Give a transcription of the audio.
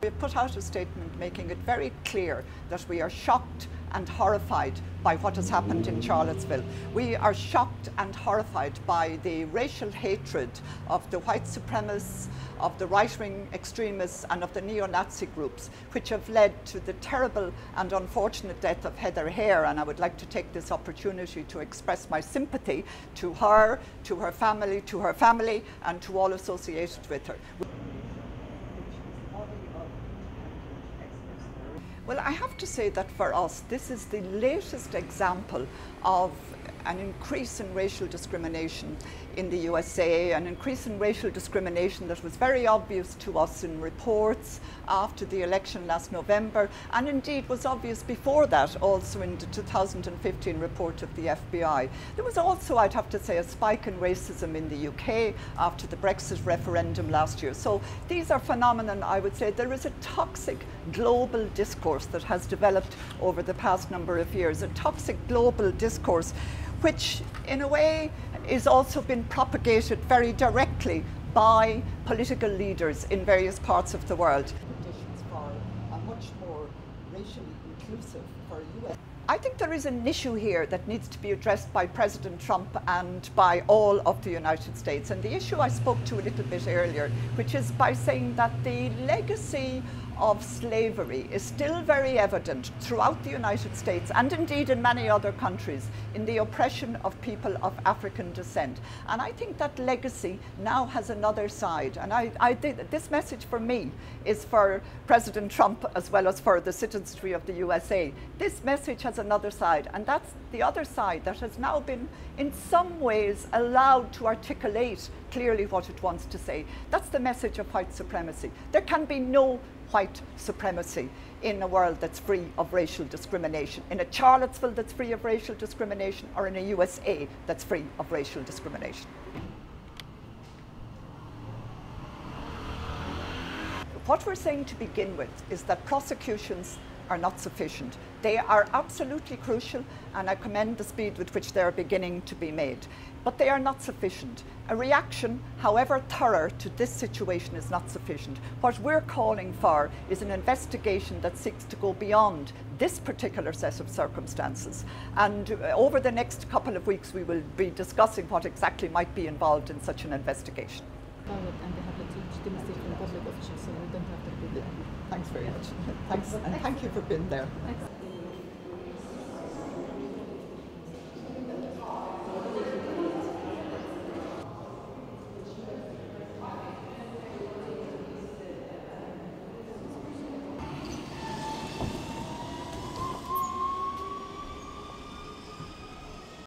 We have put out a statement making it very clear that we are shocked and horrified by what has happened in Charlottesville. We are shocked and horrified by the racial hatred of the white supremacists, of the right-wing extremists and of the neo-Nazi groups, which have led to the terrible and unfortunate death of Heather Hare. And I would like to take this opportunity to express my sympathy to her family and to all associated with her. Well, I have to say that for us, this is the latest example of an increase in racial discrimination in the USA, an increase in racial discrimination that was very obvious to us in reports after the election last November, and indeed was obvious before that also in the 2015 report of the FBI. There was also, I'd have to say, a spike in racism in the UK after the Brexit referendum last year. So these are phenomena, I would say. There is a toxic global discourse that has developed over the past number of years, a toxic global discourse which in a way is also been propagated very directly by political leaders in various parts of the world. Conditions for a much more racially inclusive for US. I think there is an issue here that needs to be addressed by President Trump and by all of the United States. And the issue I spoke to a little bit earlier, which is by saying that the legacy of slavery is still very evident throughout the United States and indeed in many other countries in the oppression of people of African descent. And I think that legacy now has another side. And I think this message for me is for President Trump as well as for the citizenry of the USA. This message has another side, and that's the other side that has now been in some ways allowed to articulate clearly what it wants to say. That's the message of white supremacy. There can be no white supremacy in a world that's free of racial discrimination, in a Charlottesville that's free of racial discrimination, or in a USA that's free of racial discrimination. What we're saying to begin with is that prosecutions are not sufficient. They are absolutely crucial, and I commend the speed with which they are beginning to be made. But they are not sufficient. A reaction, however thorough, to this situation is not sufficient. What we're calling for is an investigation that seeks to go beyond this particular set of circumstances. And over the next couple of weeks, we will be discussing what exactly might be involved in such an investigation. And they have to teach the message from public officials, so we don't have to do that. Thanks very much. Thanks, and thank you for being there. Thanks.